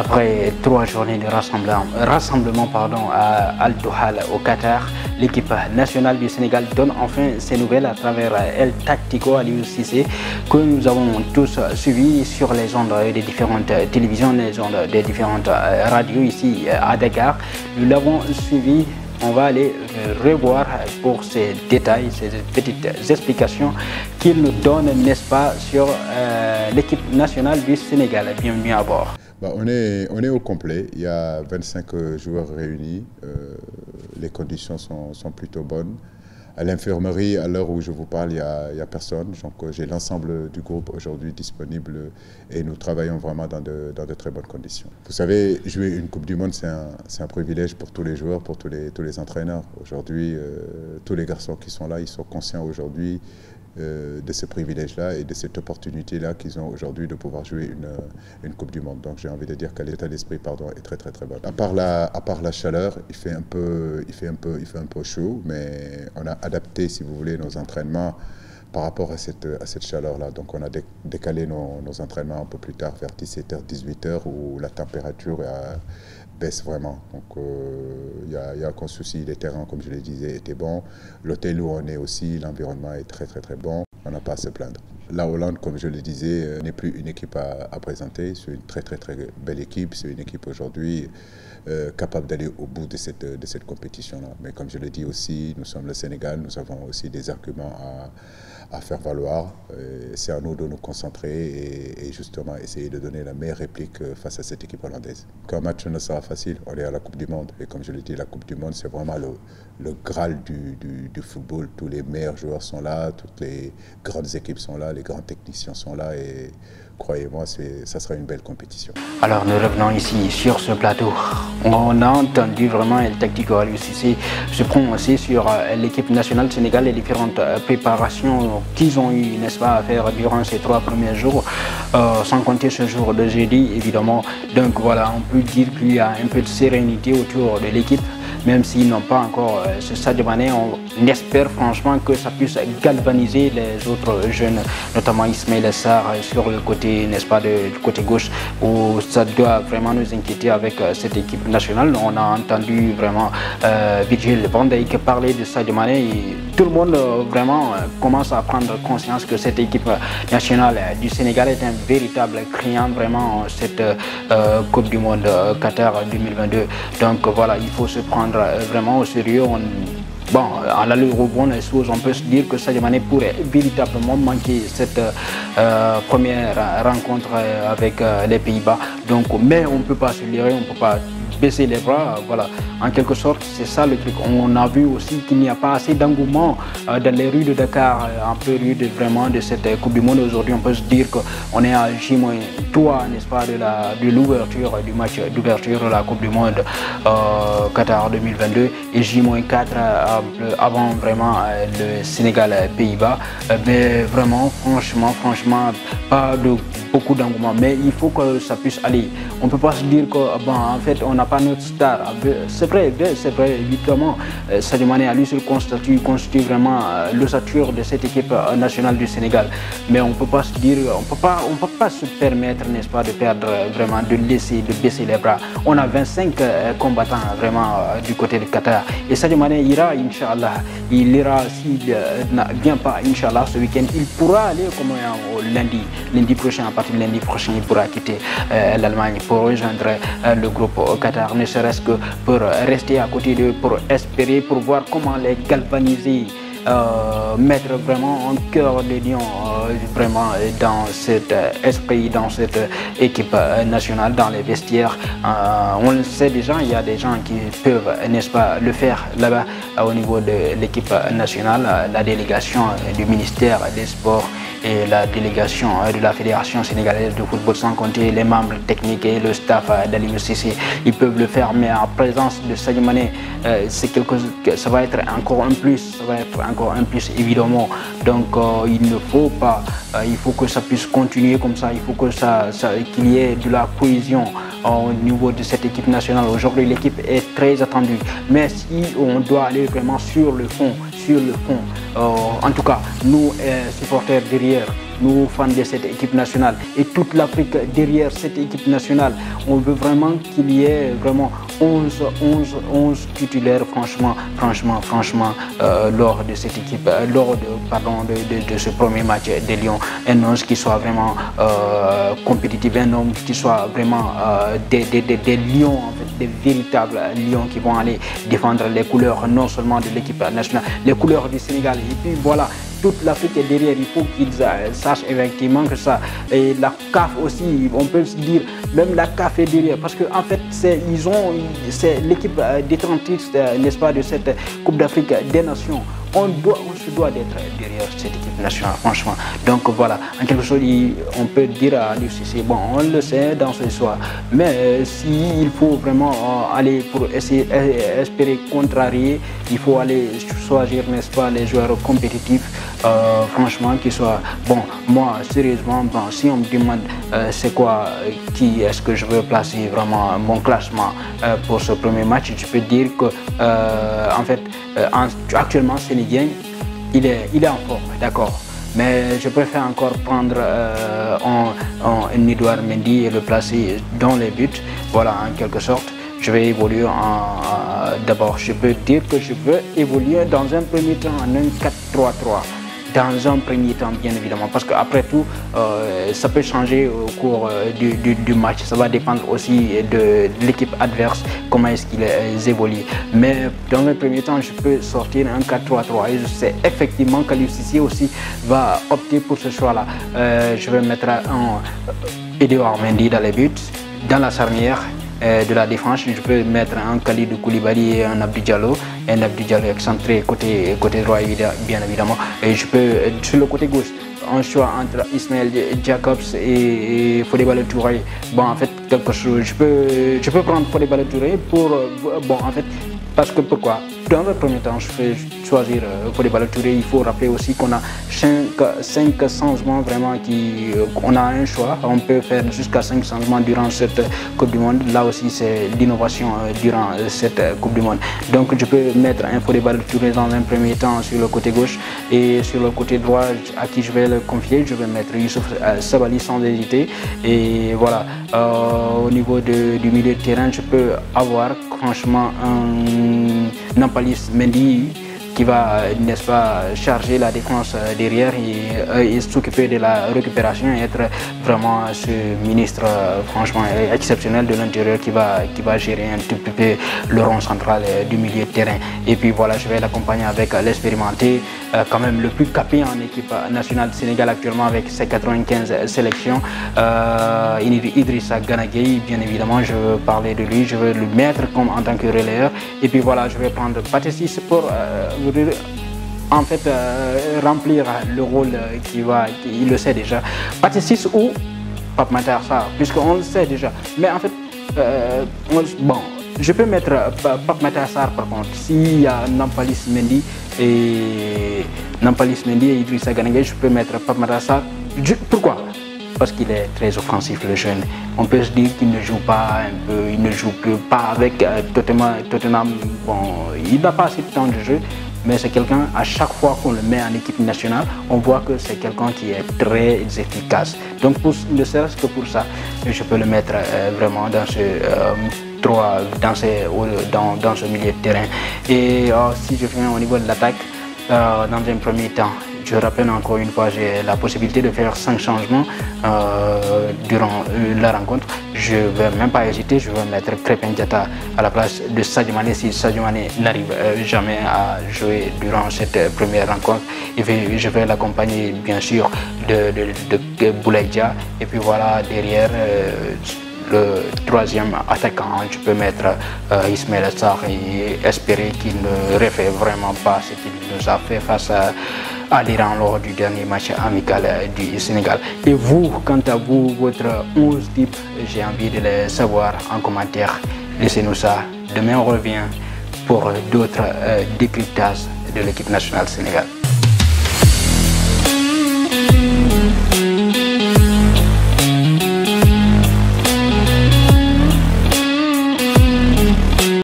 Après 3 journées de rassemblement à Al Doha au Qatar, l'équipe nationale du Sénégal donne enfin ses nouvelles à travers El Tactico Aliou Cissé que nous avons tous suivi sur les ondes des différentes télévisions, les ondes des différentes radios ici à Dakar. Nous l'avons suivi. On va aller revoir pour ces détails, ces petites explications qu'il nous donne, n'est-ce pas, sur l'équipe nationale du Sénégal. Bienvenue à bord. On est au complet, il y a 25 joueurs réunis, les conditions sont plutôt bonnes. À l'infirmerie, à l'heure où je vous parle, il n'y a personne. Donc j'ai l'ensemble du groupe aujourd'hui disponible et nous travaillons vraiment dans de très bonnes conditions. Vous savez, jouer une Coupe du Monde, c'est un privilège pour tous les joueurs, pour tous les entraîneurs. Aujourd'hui, tous les garçons qui sont là, ils sont conscients aujourd'hui de ce privilège-là et de cette opportunité-là qu'ils ont aujourd'hui de pouvoir jouer une Coupe du Monde. Donc j'ai envie de dire que l'état d'esprit est très bon. À part la chaleur, il fait un peu chaud, mais on a adapté, si vous voulez, nos entraînements par rapport à cette chaleur-là. Donc on a décalé nos entraînements un peu plus tard, vers 17h, 18h, où la température baisse vraiment. Donc il n'y a aucun souci. Les terrains, comme je le disais, étaient bons. L'hôtel où on est aussi, l'environnement est très bon. On n'a pas à se plaindre. La Hollande, comme je le disais, n'est plus une équipe à présenter. C'est une très belle équipe. C'est une équipe aujourd'hui capable d'aller au bout de cette compétition-là. Mais comme je le dis aussi, nous sommes le Sénégal, nous avons aussi des arguments à faire valoir. C'est à nous de nous concentrer et justement essayer de donner la meilleure réplique face à cette équipe hollandaise. Qu'un match ne sera facile, on est à la Coupe du Monde. Et comme je le dis, la Coupe du Monde, c'est vraiment le Graal du football. Tous les meilleurs joueurs sont là, toutes les grandes équipes sont là, les grands techniciens sont là et croyez-moi, ça sera une belle compétition. Alors nous revenons ici sur ce plateau. On a entendu vraiment El Tactico Aliou Cissé se prononcer sur l'équipe nationale Sénégal et les différentes préparations qu'ils ont eu, n'est-ce pas, à faire durant ces 3 premiers jours, sans compter ce jour de jeudi, évidemment. Donc voilà, on peut dire qu'il y a un peu de sérénité autour de l'équipe. Même s'ils n'ont pas encore ce Sadio Mané, on espère franchement que ça puisse galvaniser les autres jeunes, notamment Ismaïla Sarr sur le côté, n'est-ce pas, du côté gauche, où ça doit vraiment nous inquiéter avec cette équipe nationale. On a entendu vraiment Virgil van Dijk parler de Sadio Mané et tout le monde vraiment commence à prendre conscience que cette équipe nationale du Sénégal est un véritable client vraiment cette Coupe du Monde Qatar 2022. Donc voilà, il faut se prendre vraiment au sérieux. Bon, à l'allure au bon, on peut se dire que Sadio Mané pourrait véritablement manquer cette première rencontre avec les Pays-Bas. Donc, mais on ne peut pas se lirer, on ne peut pas baisser les bras, voilà. En quelque sorte, c'est ça le truc. On a vu aussi qu'il n'y a pas assez d'engouement dans les rues de Dakar, en période vraiment de cette Coupe du Monde. Aujourd'hui, on peut se dire qu'on est à J-3, n'est-ce pas, de l'ouverture du match d'ouverture de la Coupe du Monde Qatar 2022 et J-4 avant vraiment le Sénégal-Pays-Bas. Mais vraiment, franchement, pas de beaucoup d'engouement. Mais il faut que ça puisse aller. On ne peut pas se dire que, bon, en fait, on n'a pas notre star. C'est vrai, évidemment, Sadio Mané à lui seul constitue vraiment l'ossature de cette équipe nationale du Sénégal. Mais on ne peut pas se dire, on peut pas se permettre, n'est-ce pas, de perdre vraiment, de baisser les bras. On a 25 combattants vraiment du côté du Qatar. Et Sadio Mané ira, Inch'Allah. Il ira, s'il ne vient pas, Inch'Allah, ce week-end, il pourra aller comme lundi prochain. À partir de lundi prochain, il pourra quitter l'Allemagne pour rejoindre le groupe Qatar, ne serait-ce que pour rester à côté d'eux, pour espérer, pour voir comment les galvaniser, mettre vraiment en cœur de lion vraiment dans cet esprit, dans cette équipe nationale, dans les vestiaires. On le sait déjà, il y a des gens qui peuvent, n'est-ce pas, le faire là-bas au niveau de l'équipe nationale, la délégation du ministère des Sports et la délégation de la Fédération sénégalaise de football, sans compter les membres techniques et le staff d'Aliou Cissé. Ils peuvent le faire, mais en présence de Sadio Mané, ça va être encore un plus, évidemment. Donc il ne faut pas, il faut que ça puisse continuer comme ça, il faut que qu'il y ait de la cohésion au niveau de cette équipe nationale. Aujourd'hui, l'équipe est très attendue, mais si on doit aller vraiment sur le fond, en tout cas, nous, supporters derrière, nous fans de cette équipe nationale et toute l'Afrique derrière cette équipe nationale, on veut vraiment qu'il y ait vraiment 11 titulaires franchement lors de cette équipe, lors de ce premier match des Lions. Un 11 qui soit vraiment compétitif, un homme qui soit vraiment des lions, en fait, des véritables lions qui vont aller défendre les couleurs non seulement de l'équipe nationale, les couleurs du Sénégal. Et puis voilà, toute l'Afrique est derrière, il faut qu'ils sachent effectivement que ça. Et la CAF aussi, on peut se dire, même la CAF est derrière, parce qu'en fait, c'est l'équipe détentrice, n'est-ce pas, de cette Coupe d'Afrique des Nations. On se doit d'être derrière cette équipe nationale, franchement. Donc voilà, en quelque chose, on peut dire à l'UCC, bon, on le sait dans ce soir, mais s'il faut vraiment aller pour essayer, espérer contrarier, il faut aller choisir, n'est-ce pas, les joueurs compétitifs, franchement, qui soient, bon, moi, sérieusement, bon, si on me demande c'est quoi, qui est-ce que je veux placer vraiment mon classement pour ce premier match, je peux dire que, en fait, actuellement, Sénégal, il est en forme, d'accord. Mais je préfère encore prendre un Edouard Mendy et le placer dans les buts. Voilà, en quelque sorte. Je vais évoluer d'abord, je peux dire que je veux évoluer dans un premier temps en un 4-3-3. Dans un premier temps, bien évidemment, parce qu'après tout, ça peut changer au cours du match. Ça va dépendre aussi de l'équipe adverse, comment est-ce qu'ils évoluent. Mais dans un premier temps, je peux sortir un 4-3-3 et je sais effectivement que l'UCC aussi va opter pour ce choix-là. Je vais mettre un Edouard Mendy dans les buts, dans la charnière de la défense, je peux mettre un Khalidou Koulibaly et un Abdou Diallo excentré côté droit bien évidemment, et je peux sur le côté gauche un choix entre Ismaël Jacobs et Fodé Ballo-Touré. Bon, en fait, quelque chose, je peux prendre Fodé Ballo-Touré pour, bon, en fait, parce que pourquoi? Dans le premier temps, je vais choisir Fodé Ballo-Touré. Il faut rappeler aussi qu'on a 5 changements vraiment on a un choix. On peut faire jusqu'à 5 changements durant cette Coupe du Monde. Là aussi, c'est l'innovation durant cette Coupe du Monde. Donc, je peux mettre un Fodé Ballo-Touré dans un premier temps sur le côté gauche, et sur le côté droit, à qui je vais le confier, je vais mettre Youssouf Sabaly sans hésiter. Et voilà, au niveau du milieu de terrain, je peux avoir franchement un Nampalys Mendy qui va, n'est-ce pas, charger la défense derrière et s'occuper de la récupération et être vraiment ce ministre franchement exceptionnel de l'intérieur qui va gérer un tout petit peu le rond central du milieu de terrain. Et puis voilà, je vais l'accompagner avec l'expérimenté, quand même le plus capé en équipe nationale du Sénégal actuellement avec ses 95 sélections, Idrissa Gana Gueye. Bien évidemment, je veux parler de lui, je veux le mettre comme en tant que relayeur. Et puis voilà, je vais prendre Pathé Ciss pour en fait remplir le rôle il le sait déjà, Pathé Ciss ou Pape Matar Sarr, puisqu'on le sait déjà. Mais en fait, bon, je peux mettre Pape Matar Sarr par contre, s'il y a Nampalys Mendy et Idrissa Gana Gueye, je peux mettre Pape Matar Sarr. Pourquoi? Parce qu'il est très offensif, le jeune. On peut se dire qu'il ne joue pas un peu, il ne joue pas avec Tottenham. Bon, il n'a pas assez de temps de jeu, mais c'est quelqu'un, à chaque fois qu'on le met en équipe nationale, on voit que c'est quelqu'un qui est très efficace. Donc, ne serait-ce que pour ça, je peux le mettre vraiment dans ce milieu de terrain. Et si je viens au niveau de l'attaque, dans un premier temps, je rappelle encore une fois, j'ai la possibilité de faire 5 changements durant la rencontre. Je ne vais même pas hésiter, je vais mettre Krépin Diatta à la place de Sadio Mané si Sadio Mané n'arrive jamais à jouer durant cette première rencontre. Et puis, je vais l'accompagner bien sûr de Boulaye Dia. Et puis voilà, derrière le troisième attaquant, je peux mettre Ismaïla Sarr et espérer qu'il ne refait vraiment pas ce qu'il nous a fait face à l'Iran lors du dernier match amical du Sénégal. Et vous, quant à vous, votre 11 type, j'ai envie de le savoir en commentaire. Laissez-nous ça. Demain, on revient pour d'autres décryptages de l'équipe nationale Sénégal.